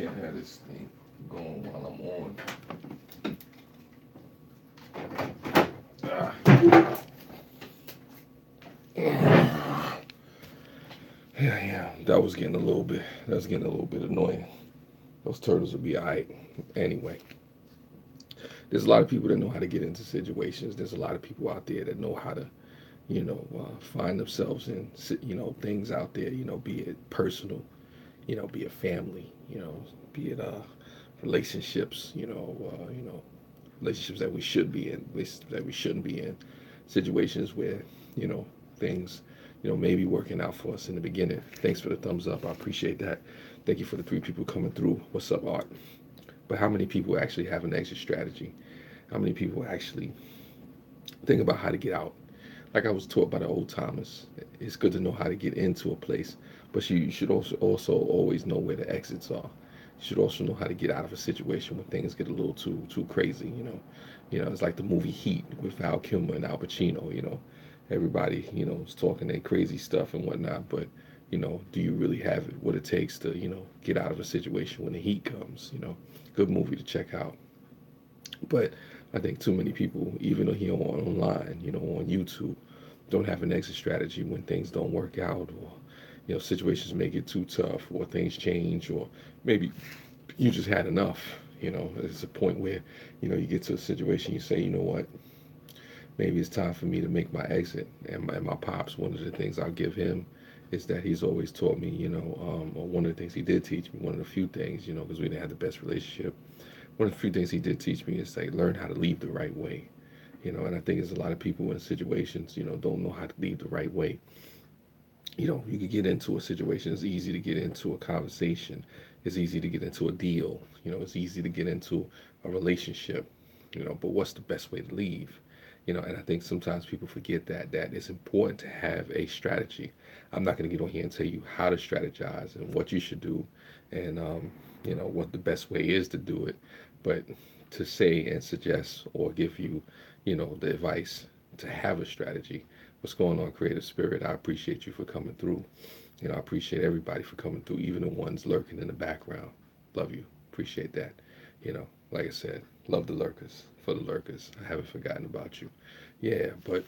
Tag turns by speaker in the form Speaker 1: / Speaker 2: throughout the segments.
Speaker 1: can't have this thing going while I'm on. Yeah. That was getting a little bit. That was getting a little bit annoying. Those turtles will be alright. Anyway, there's a lot of people that know how to get into situations. There's a lot of people out there that know how to, find themselves in, things out there. Be it personal, be it family, be it relationships. Relationships that we should be in, relationships that we shouldn't be in, situations where you know things may be working out for us in the beginning. Thanks for the thumbs up. I appreciate that. Thank you for the 3 people coming through. What's up, Art? But how many people actually have an exit strategy? How many people actually think about how to get out? Like I was taught by the old timers, it's good to know how to get into a place, but you should also always know where the exits are. You should also know how to get out of a situation when things get a little too crazy. It's like the movie Heat with Val Kilmer and Al Pacino. Everybody is talking their crazy stuff and whatnot, but do you really have it? What it takes to get out of a situation when the heat comes? Good movie to check out. But I think too many people, even here online, on YouTube, don't have an exit strategy when things don't work out, or situations make it too tough, or things change, or maybe you just had enough. It's a point where you get to a situation, you say, you know what, maybe it's time for me to make my exit. And my pops, one of the things I'll give him is that he's always taught me, or one of the things he did teach me, one of the few things, because we didn't have the best relationship. One of the few things he did teach me is like learn how to leave the right way. And I think there's a lot of people in situations, don't know how to leave the right way. You could get into a situation. It's easy to get into a conversation. It's easy to get into a deal. It's easy to get into a relationship. But what's the best way to leave? And I think sometimes people forget that it's important to have a strategy. I'm not going to get on here and tell you how to strategize and what you should do, and what the best way is to do it, but to say and suggest or give you, the advice to have a strategy. What's going on, Creative Spirit? I appreciate you for coming through. I appreciate everybody for coming through, even the ones lurking in the background. Love you. Appreciate that. Like I said, love the lurkers. For the lurkers, I haven't forgotten about you. Yeah, but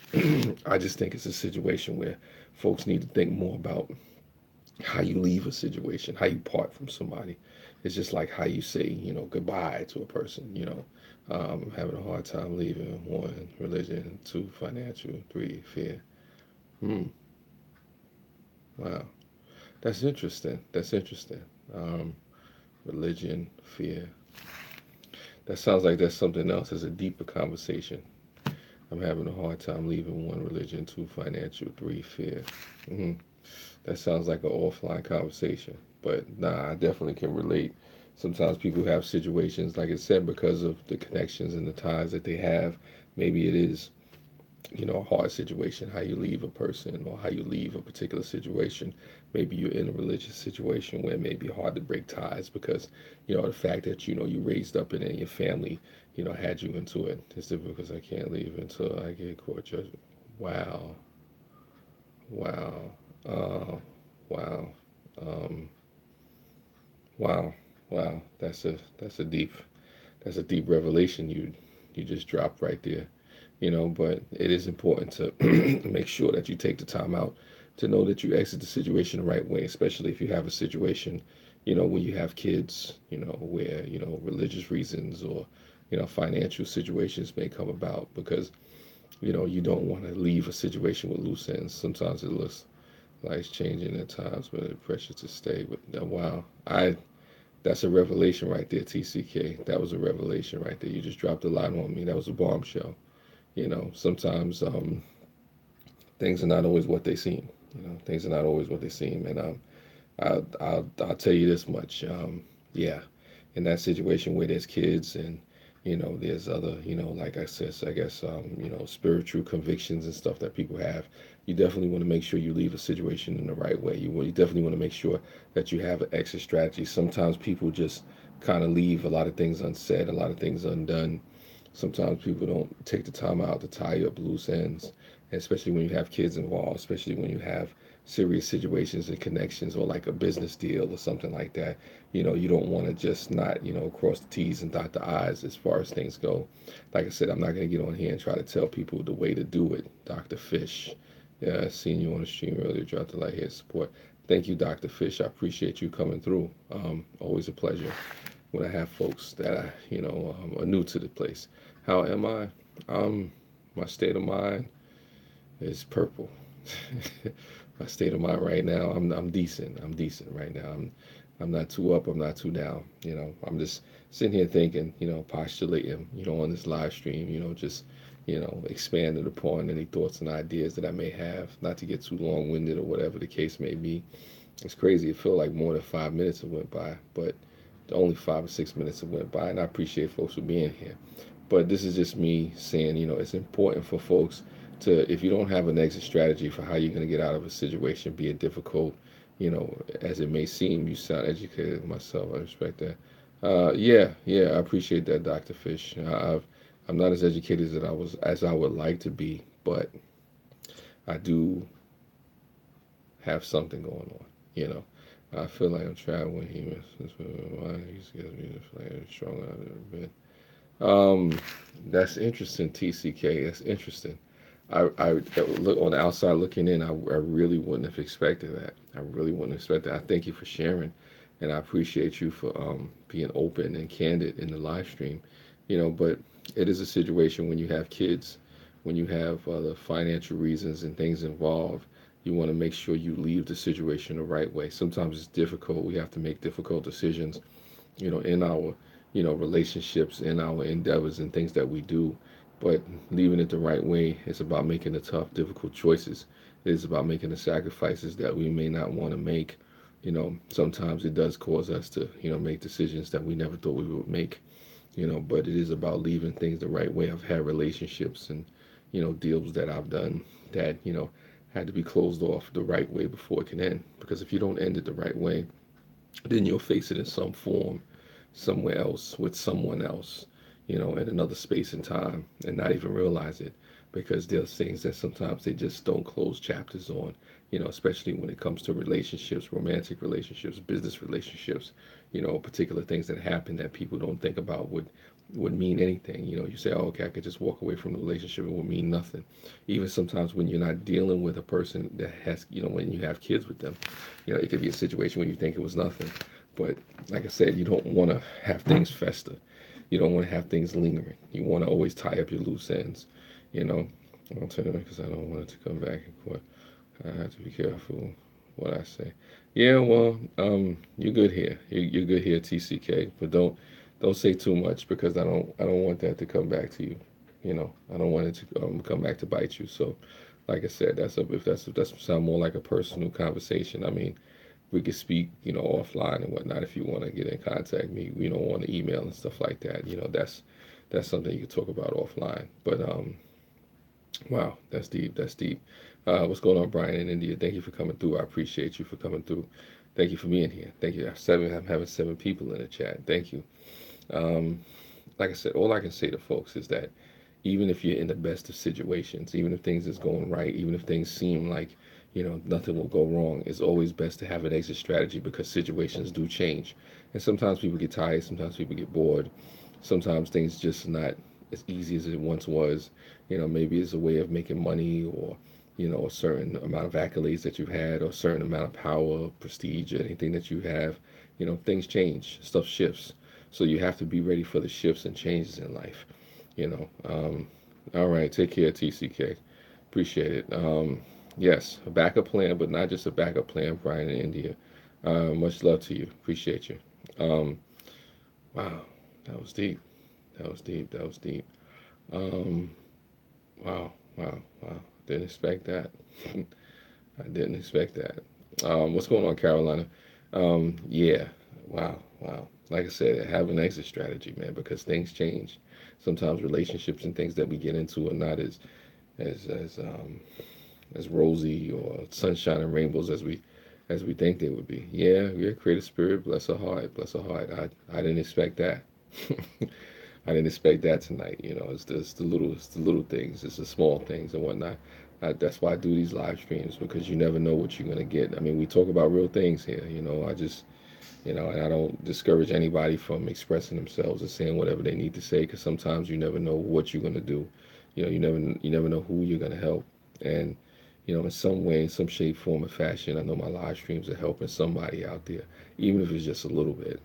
Speaker 1: I just think it's a situation where folks need to think more about how you leave a situation, how you part from somebody. It's just like how you say, goodbye to a person. I'm having a hard time leaving. 1, religion. 2, financial. 3, fear. Hmm. Wow. That's interesting. That's interesting. Um, religion, fear. That sounds like that's something else. It's a deeper conversation. I'm having a hard time leaving. 1, religion. 2, financial. 3, fear. Hmm. That sounds like an offline conversation. But nah, I definitely can relate. Sometimes people have situations, like I said, because of the connections and the ties that they have. Maybe it is, a hard situation, how you leave a person or how you leave a particular situation. Maybe you're in a religious situation where it may be hard to break ties because, the fact that, you raised up in it and your family, had you into it. It's difficult because I can't leave until I get court judgment. Wow. Wow. Uh, wow. Um, wow. Wow. That's a deep revelation you just dropped right there. But it is important to make sure that you take the time out to know that you exit the situation the right way, especially if you have a situation, when you have kids, where, religious reasons or, financial situations may come about because, you don't want to leave a situation with loose ends. Sometimes it looks like it's changing at times, but it's pressure to stay. But wow, that's a revelation right there, TCK. That was a revelation right there. You just dropped a line on me. That was a bombshell. Sometimes things are not always what they seem. Things are not always what they seem. And I'll tell you this much. Yeah, in that situation where there's kids and there's other like I said, I guess spiritual convictions and stuff that people have. You definitely want to make sure you leave a situation in the right way. You definitely want to make sure that you have an exit strategy. Sometimes people just kind of leave a lot of things unsaid, a lot of things undone. Sometimes people don't take the time out to tie up loose ends, especially when you have kids involved, especially when you have serious situations and connections, or like a business deal or something like that. You don't want to just not, cross the T's and dot the I's as far as things go. Like I said, I'm not going to get on here and try to tell people the way to do it. Dr. Fish, yeah, I seen you on the stream earlier. Drop the like here support. Thank you, Dr. Fish. I appreciate you coming through. Always a pleasure when I have folks that are new to the place. How am I? My state of mind is purple. My state of mind right now, I'm decent. I'm decent right now. I'm not too up. I'm not too down. I'm just sitting here thinking. Postulating. On this live stream. Just expanding upon any thoughts and ideas that I may have. Not to get too long-winded or whatever the case may be. It's crazy. It felt like more than 5 minutes have went by, but only 5 or 6 minutes have went by, and I appreciate folks for being here. But this is just me saying, it's important for folks to, if you don't have an exit strategy for how you're going to get out of a situation, be it difficult, as it may seem. You sound educated myself. I respect that. Yeah, I appreciate that, Dr. Fish. I'm not as educated as I would like to be, but I do have something going on. You know, I feel like I'm traveling here. He's gives me the flavor stronger I've ever been. That's interesting, TCK. That's interesting. I look on the outside looking in. I really wouldn't have expected that. I really wouldn't expect that. I thank you for sharing, and I appreciate you for being open and candid in the live stream. But it is a situation when you have kids, when you have the financial reasons and things involved. You want to make sure you leave the situation the right way. Sometimes it's difficult. We have to make difficult decisions, in our, relationships, in our endeavors and things that we do. But leaving it the right way is about making the tough, difficult choices. It is about making the sacrifices that we may not want to make. Sometimes it does cause us to, make decisions that we never thought we would make. But it is about leaving things the right way. I've had relationships and, deals that I've done that, had to be closed off the right way before it can end. Because if you don't end it the right way, then you'll face it in some form somewhere else with someone else, in another space and time, and not even realize it, because there's things that sometimes they just don't close chapters on, especially when it comes to relationships, romantic relationships, business relationships, particular things that happen that people don't think about would mean anything. You say, oh, okay, I could just walk away from the relationship. It would mean nothing. Even sometimes when you're not dealing with a person that has, when you have kids with them, it could be a situation when you think it was nothing. But like I said, you don't want to have things fester. You don't want to have things lingering. You want to always tie up your loose ends. You know, I'll tell you because I don't want it to come back in court. I have to be careful what I say. Yeah, well, you're good here. You're good here, TCK. But don't say too much, because I don't want that to come back to you. I don't want it to come back to bite you. So, like I said, if that's sound more like a personal conversation. I mean, we could speak, offline and whatnot if you want to get in contact me, on the email and stuff like that. That's something you could talk about offline. But wow, that's deep. That's deep. What's going on, Brian in India? Thank you for coming through. I appreciate you for coming through. Thank you for being here. Thank you. I'm having 7 people in the chat. Thank you. Um, like I said, all I can say to folks is that even if you're in the best of situations, even if things is going right, even if things seem like, nothing will go wrong, it's always best to have an exit strategy, because situations do change. And sometimes people get tired, sometimes people get bored, sometimes things just not as easy as it once was. Maybe it's a way of making money, or, a certain amount of accolades that you've had, or a certain amount of power, prestige, anything that you have. Things change, stuff shifts. So you have to be ready for the shifts and changes in life. All right, take care, TCK. Appreciate it. Yes, a backup plan, but not just a backup plan, Brian in India. Much love to you. Appreciate you. Um, wow, that was deep. That was deep. That was deep. Um, wow, wow. Didn't expect that. I didn't expect that. What's going on, Carolina? Yeah, wow. Like I said, have an exit strategy, man, because things change. Sometimes relationships and things that we get into are not as as um, as rosy or sunshine and rainbows as we think they would be. Yeah, creative spirit, bless her heart, bless her heart. I didn't expect that. I didn't expect that tonight. It's the little things, it's the small things and whatnot. That's why I do these live streams, because you never know what you're gonna get. I mean, we talk about real things here. I just, and I don't discourage anybody from expressing themselves and saying whatever they need to say, because sometimes you never know what you're gonna do. You never know who you're gonna help, and in some way, in some shape, form, or fashion, I know my live streams are helping somebody out there, even if it's just a little bit.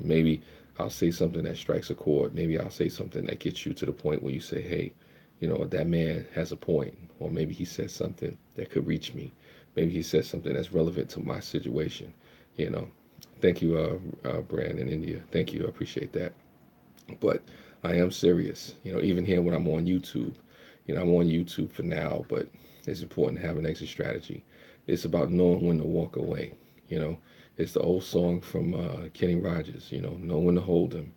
Speaker 1: Maybe I'll say something that strikes a chord. Maybe I'll say something that gets you to the point where you say, hey, that man has a point, or maybe he said something that could reach me. Maybe he said something that's relevant to my situation. You know, Thank you, Brand in India. Thank you. I appreciate that. But I am serious. Even here when I'm on YouTube, I'm on YouTube for now, but it's important to have an exit strategy. It's about knowing when to walk away. You know, it's the old song from Kenny Rogers. Know when to hold him,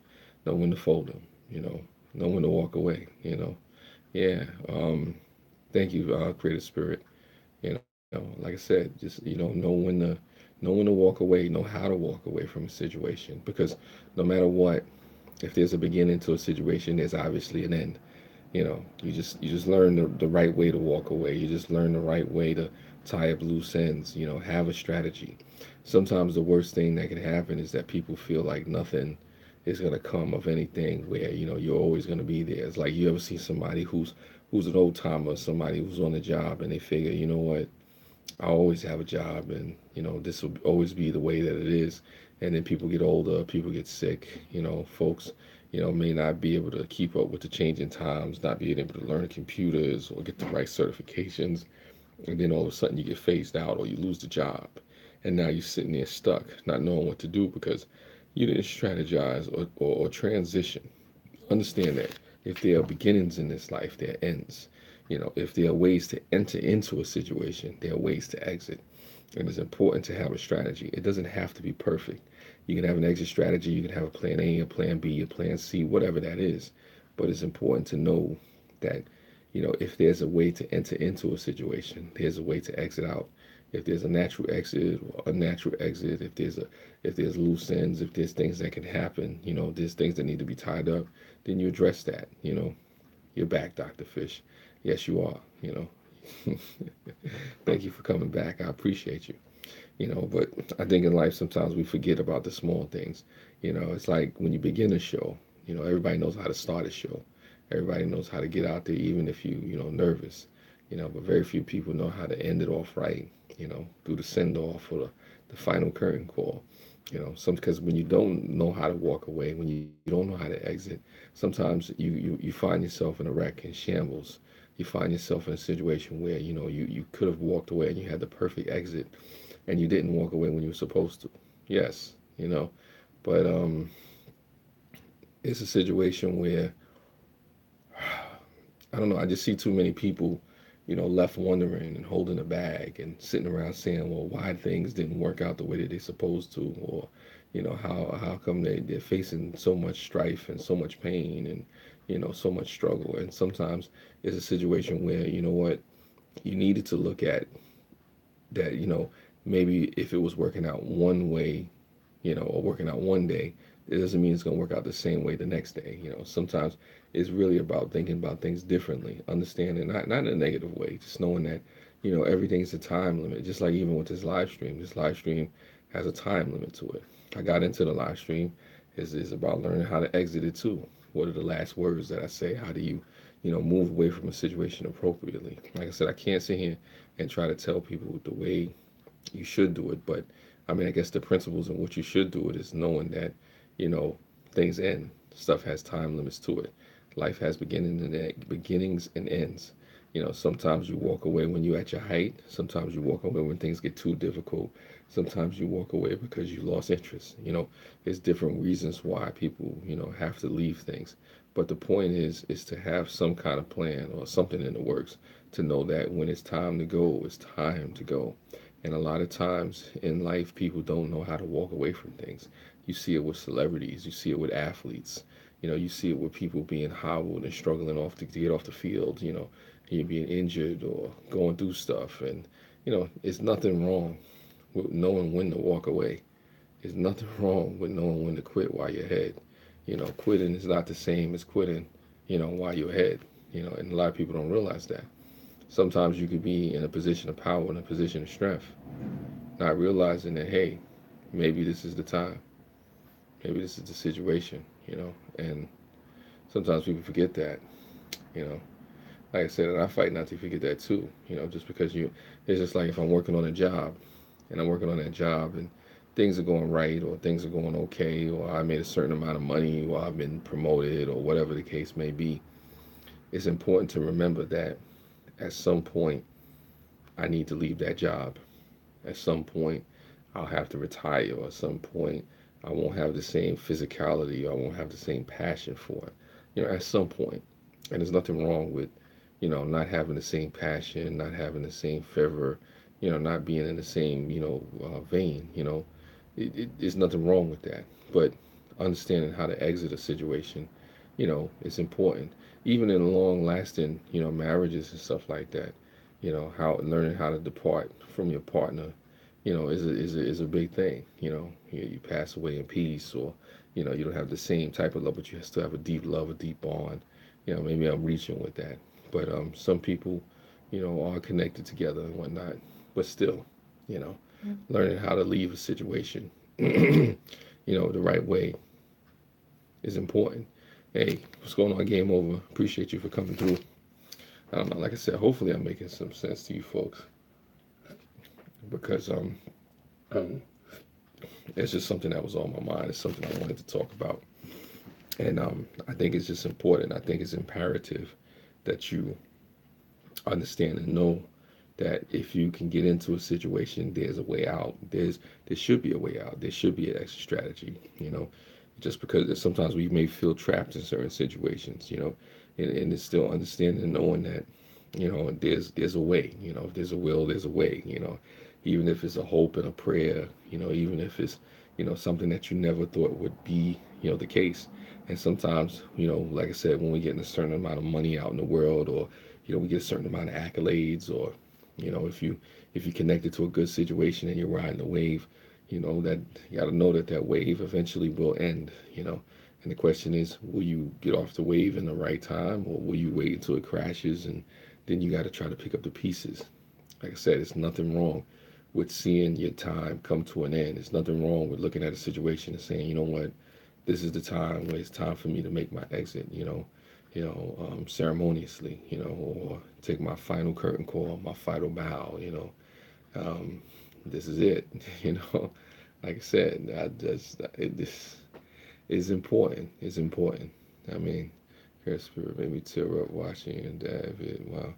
Speaker 1: know when to fold him. Know when to walk away. Yeah. Thank you, Creative Spirit. Like I said, just know when to walk away, know how to walk away from a situation, because no matter what, if there's a beginning to a situation, there's obviously an end. You just learn the right way to walk away. You just learn the right way to tie up loose ends. Have a strategy. Sometimes the worst thing that can happen is that people feel like nothing is going to come of anything, where you're always going to be there. It's like, you ever see somebody who's an old timer, somebody who's on the job, and they figure, you know what, I always have a job, and this will always be the way that it is. And then people get older, people get sick. Folks, may not be able to keep up with the changing times, not being able to learn computers or get the right certifications, and then all of a sudden you get phased out or you lose the job, and now you're sitting there stuck, not knowing what to do because you didn't strategize or transition. Understand that if there are beginnings in this life, there are ends. If there are ways to enter into a situation, there are ways to exit. And it's important to have a strategy. It doesn't have to be perfect. You can have an exit strategy, you can have a plan A, a plan B, a plan C, whatever that is. But it's important to know that, if there's a way to enter into a situation, there's a way to exit out. If there's a natural exit or a natural exit, if there's loose ends, if there's things that can happen, there's things that need to be tied up, then you address that. You're back, Dr. Fish. Yes, you are. Thank you for coming back. I appreciate you. But I think in life sometimes we forget about the small things. It's like when you begin a show, everybody knows how to start a show. Everybody knows how to get out there, even if nervous. But very few people know how to end it off right, do the send off or the final curtain call. Because when you don't know how to walk away, when you don't know how to exit, sometimes you find yourself in a wreck, in shambles. You find yourself in a situation where you could have walked away and you had the perfect exit, and you didn't walk away when you were supposed to. Yes, but it's a situation where, I don't know, I just see too many people, left wondering and holding a bag and sitting around saying, well, why things didn't work out the way that they're supposed to, or how come they're facing so much strife and so much pain, and so much struggle. And sometimes it's a situation where, what, you needed to look at that, maybe if it was working out one way, or working out one day, it doesn't mean it's going to work out the same way the next day. Sometimes it's really about thinking about things differently, understanding, not in a negative way, just knowing that, everything's a time limit. Just like even with this live stream has a time limit to it. I got into the live stream is about learning how to exit it too. What are the last words that I say? How do you, move away from a situation appropriately? Like I said, I can't sit here and try to tell people the way you should do it, but I mean, I guess the principles in which you should do it is knowing that, you know, things end. Stuff has time limits to it. Life has beginnings and ends. Sometimes you walk away when you're at your height. Sometimes you walk away when things get too difficult. Sometimes you walk away because you lost interest. There's different reasons why people, have to leave things. But the point is to have some kind of plan or something in the works to know that when it's time to go, it's time to go. And a lot of times in life, people don't know how to walk away from things. You see it with celebrities, you see it with athletes, you see it with people being hobbled and struggling to get off the field, you're being injured or going through stuff. And, it's nothing wrong with knowing when to walk away. There's nothing wrong with knowing when to quit while you're ahead. Quitting is not the same as quitting, while you're ahead, and a lot of people don't realize that. Sometimes you could be in a position of power, in a position of strength, not realizing that, hey, maybe this is the time. Maybe this is the situation, And sometimes people forget that, you know. Like I said, and I fight not to forget that too, just because it's just like if I'm working on a job and I'm working on that job and things are going right or things are going okay or I made a certain amount of money or I've been promoted or whatever the case may be, it's important to remember that at some point I need to leave that job. At some point I'll have to retire or at some point I won't have the same physicality or I won't have the same passion for it. At some point. And there's nothing wrong with, not having the same passion, not having the same fervor, not being in the same, vein, there's nothing wrong with that. But understanding how to exit a situation, is important. Even in long lasting, marriages and stuff like that, how learning how to depart from your partner, is a big thing. You pass away in peace or, you don't have the same type of love, but you still have a deep love, a deep bond. Maybe I'm reaching with that. But some people, are connected together and whatnot. But still, you know, learning how to leave a situation, the right way is important. Hey, what's going on? Game over. Appreciate you for coming through. I don't know. Like I said, hopefully I'm making some sense to you folks because um, it's just something that was on my mind. It's something I wanted to talk about, and I think it's just important. I think it's imperative that you understand and know that if you can get into a situation, there's a way out. There should be a way out. There should be an exit strategy. Just because sometimes we may feel trapped in certain situations. And it's still understanding and knowing that there's a way. If there's a will, there's a way. Even if it's a hope and a prayer. Even if it's something that you never thought would be the case. And sometimes like I said, when we get a certain amount of money out in the world, or we get a certain amount of accolades, or if you connected to a good situation and you're riding the wave, that you got to know that that wave eventually will end. And the question is, will you get off the wave in the right time, or will you wait until it crashes and then you got to try to pick up the pieces? Like I said, it's nothing wrong with seeing your time come to an end. There's nothing wrong with looking at a situation and saying, you know what, this is the time where it's time for me to make my exit. Ceremoniously, or take my final curtain call, my final bow. This is it. Like I said, this is important. It's important. I mean, Chris Spirit made me tear up watching and David. Wow.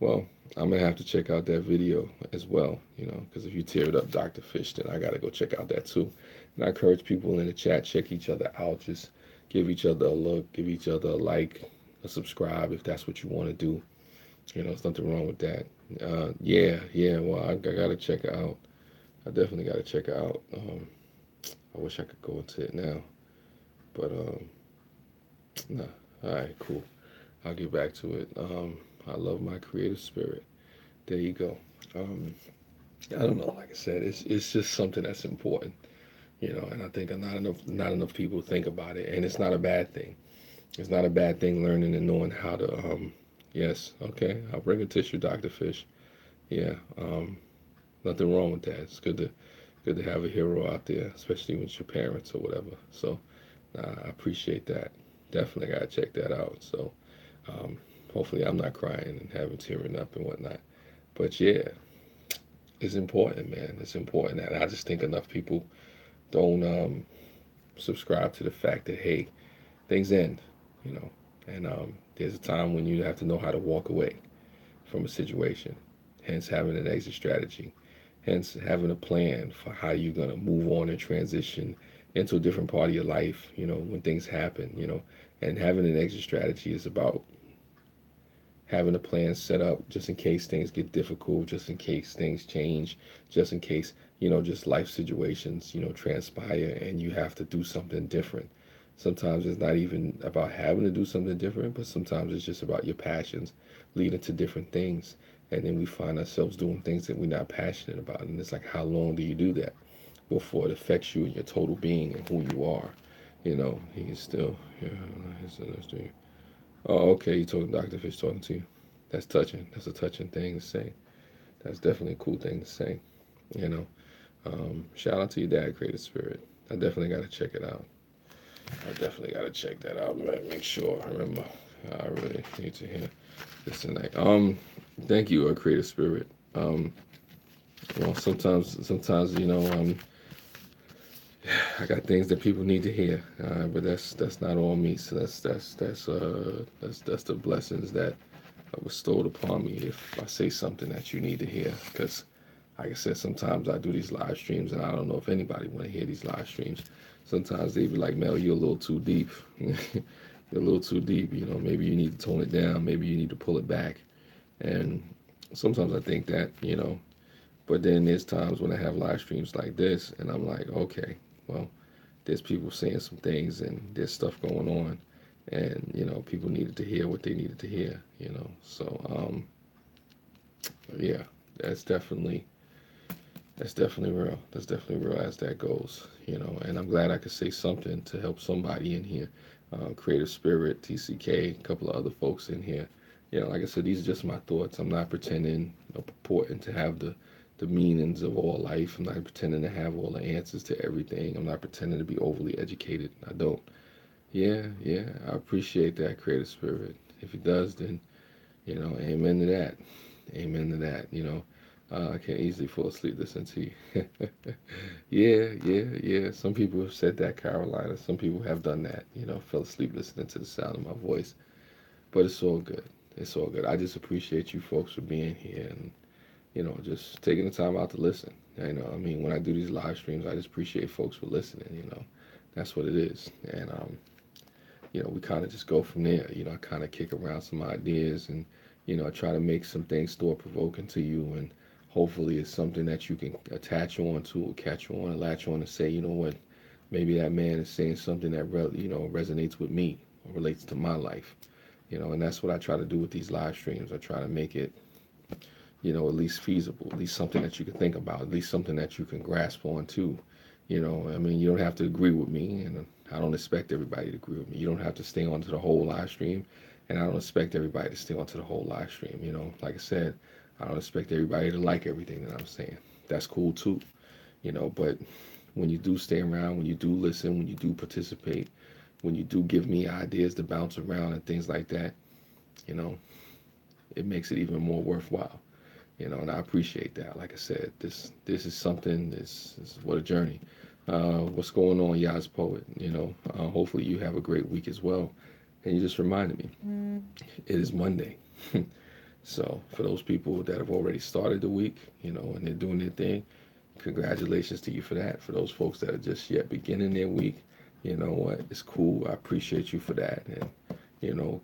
Speaker 1: Well, I'm gonna have to check out that video as well. Because if you teared up Dr. Fish, then I gotta go check out that too. And I encourage people in the chat, check each other out. Just give each other a look, give each other a like, a subscribe if that's what you want to do. There's nothing wrong with that. Yeah. Well, I gotta check it out. I definitely gotta check it out. I wish I could go into it now, but nah. All right, cool. I'll get back to it. I love my creative spirit. There you go. I don't know. Like I said, it's just something that's important. And I think not enough people think about it, and it's not a bad thing. It's not a bad thing learning and knowing how to. Yes, okay. I'll bring a tissue, Dr. Fish. Yeah. Nothing wrong with that. It's good to have a hero out there, especially with your parents or whatever. So I appreciate that. Definitely gotta check that out. So hopefully I'm not crying and having tearing up and whatnot. But yeah, it's important, man. It's important, and I just think enough people don't subscribe to the fact that hey, things end, you know, and there's a time when you have to know how to walk away from a situation. Hence, having an exit strategy. Hence, having a plan for how you're gonna move on and transition into a different part of your life. When things happen. And having an exit strategy is about having a plan set up just in case things get difficult, just in case things change, just in case, just life situations, transpire and you have to do something different. Sometimes it's not even about having to do something different, but sometimes it's just about your passions leading to different things. And then we find ourselves doing things that we're not passionate about. And it's like, how long do you do that before it affects you and your total being and who you are? He is still, yeah, oh, okay, you talking, Dr. Fish talking to you. That's touching. That's a touching thing to say. That's definitely a cool thing to say. You know, shout out to your dad, Creative Spirit. I definitely got to check it out. I definitely got to check that out. Make sure I remember. I really need to hear this tonight. Thank you, Creative Spirit. Sometimes I got things that people need to hear, but that's not all me. So that's the blessings that are bestowed upon me if I say something that you need to hear. Because, like I said, sometimes I do these live streams, and I don't know if anybody want to hear these live streams. Sometimes they be like, Mel, you're a little too deep. You're a little too deep. Maybe you need to tone it down. Maybe you need to pull it back. And sometimes I think that, but then there's times when I have live streams like this, and I'm like, okay, well, there's people saying some things, and there's stuff going on, and people needed to hear what they needed to hear. So yeah, that's definitely that's definitely real. That's definitely real as that goes. And I'm glad I could say something to help somebody in here. Creative Spirit, TCK, a couple of other folks in here. Like I said, these are just my thoughts. I'm not pretending, purporting to have the meanings of all life. I'm not pretending to have all the answers to everything. I'm not pretending to be overly educated. I don't. Yeah, yeah, I appreciate that, Creative Spirit. If he does, then, amen to that. Amen to that. I can't easily fall asleep listening to you. Yeah, yeah, yeah. Some people have said that, Carolina. Some people have done that, fell asleep listening to the sound of my voice. But it's all good. It's all good. I just appreciate you folks for being here and, just taking the time out to listen. I mean, when I do these live streams, I just appreciate folks for listening. That's what it is. And, we kind of just go from there. I kind of kick around some ideas and, I try to make some things thought provoking to you. And hopefully it's something that you can attach on to or catch on and latch on and say, you know what, maybe that man is saying something that, resonates with me or relates to my life. And that's what I try to do with these live streams. I try to make it, at least feasible, at least something that you can think about, at least something that you can grasp onto. I mean, you don't have to agree with me, and I don't expect everybody to agree with me. You don't have to stay on to the whole live stream, and I don't expect everybody to stay on to the whole live stream. Like I said, I don't expect everybody to like everything that I'm saying. That's cool too, but when you do stay around, when you do listen, when you do participate, when you do give me ideas to bounce around and things like that, you know, it makes it even more worthwhile. And I appreciate that. Like I said, this is something. This is what a journey. What's going on, Yaz Poet? Hopefully you have a great week as well. And you just reminded me, it is Monday. So for those people that have already started the week, and they're doing their thing, congratulations to you for that. For those folks that are just yet beginning their week, you know what? It's cool. I appreciate you for that. And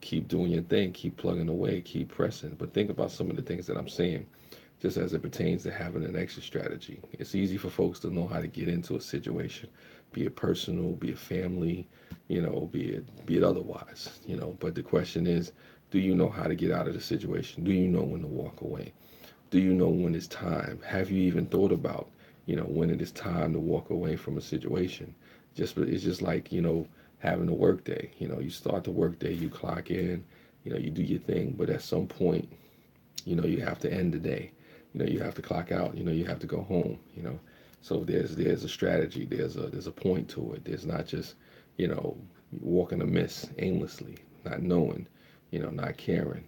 Speaker 1: keep doing your thing, keep plugging away, keep pressing. But think about some of the things that I'm saying just as it pertains to having an exit strategy. It's easy for folks to know how to get into a situation, be it personal, be it family, be it otherwise, But the question is, do you know how to get out of the situation? Do you know when to walk away? Do you know when it's time? Have you even thought about, when it is time to walk away from a situation? It's just like, having a work day. You start the work day, you clock in, you do your thing, but at some point, you have to end the day. You have to clock out. You have to go home. So there's a strategy. There's a point to it. There's not just walking a miss aimlessly, not knowing, not caring.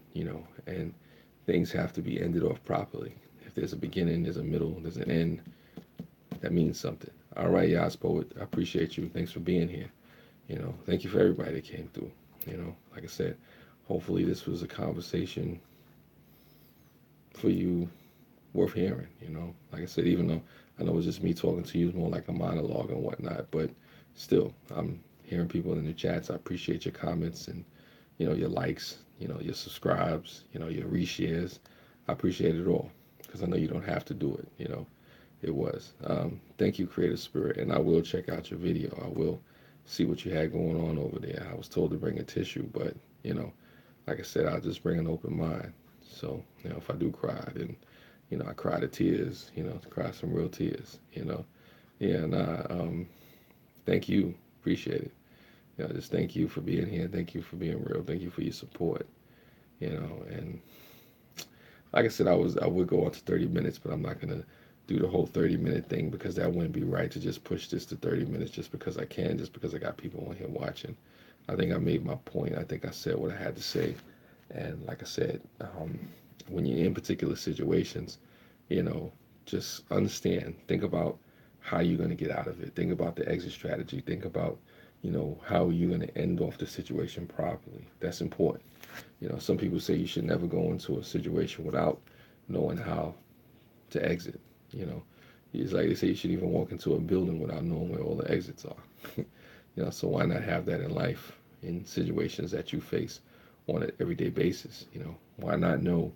Speaker 1: And things have to be ended off properly. If there's a beginning, there's a middle, there's an end. That means something. All right, Yas Poet. I appreciate you. Thanks for being here. Thank you for everybody that came through. Like I said, hopefully this was a conversation for you worth hearing. Like I said, even though I know it's just me talking to you, it's more like a monologue and whatnot, but still, I'm hearing people in the chats. I appreciate your comments and your likes, your subscribes, your reshares. I appreciate it all because I know you don't have to do it. It was. Thank you, Creative Spirit, and I will check out your video. I will see what you had going on over there. I was told to bring a tissue, but like I said, I'll just bring an open mind. So if I do cry, then I cry to tears. To cry some real tears. Yeah. Nah. Thank you. Appreciate it. Just thank you for being here. Thank you for being real. Thank you for your support. And like I said, I would go on to 30 minutes, but I'm not gonna do the whole 30-minute thing because that wouldn't be right to just push this to 30 minutes just because I can, just because I got people on here watching. I think I made my point. I think I said what I had to say. And like I said, when you're in particular situations, you know, just understand, think about how you're going to get out of it. Think about the exit strategy. Think about, how you're going to end off the situation properly. That's important. Some people say you should never go into a situation without knowing how to exit. You know, it's like they say you should even walk into a building without knowing where all the exits are. So why not have that in life, in situations that you face on an everyday basis? Why not know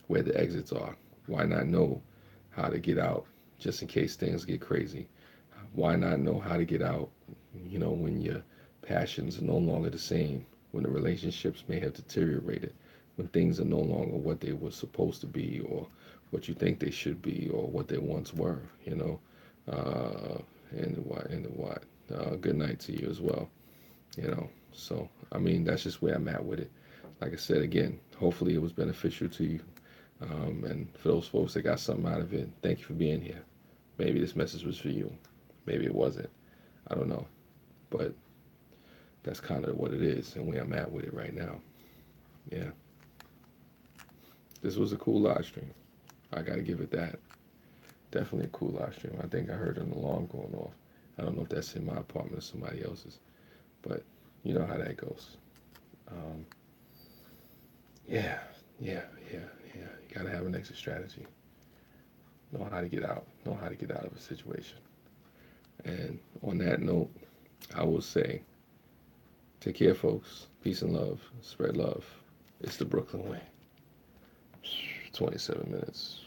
Speaker 1: where the exits are? Why not know how to get out just in case things get crazy? Why not know how to get out, when your passions are no longer the same, when the relationships may have deteriorated, when things are no longer what they were supposed to be or what you think they should be or what they once were, uh, and what. Good night to you as well, So, I mean, that's just where I'm at with it. Like I said, again, hopefully it was beneficial to you. And for those folks that got something out of it, thank you for being here. Maybe this message was for you. Maybe it wasn't. I don't know. But that's kind of what it is and where I'm at with it right now. Yeah. This was a cool live stream. I got to give it that. Definitely a cool live stream. I think I heard an alarm going off. I don't know if that's in my apartment or somebody else's. But you know how that goes. Um, yeah, yeah, yeah, yeah. You got to have an exit strategy. Know how to get out. Know how to get out of a situation. And on that note, I will say, take care, folks. Peace and love. Spread love. It's the Brooklyn way. 27 minutes.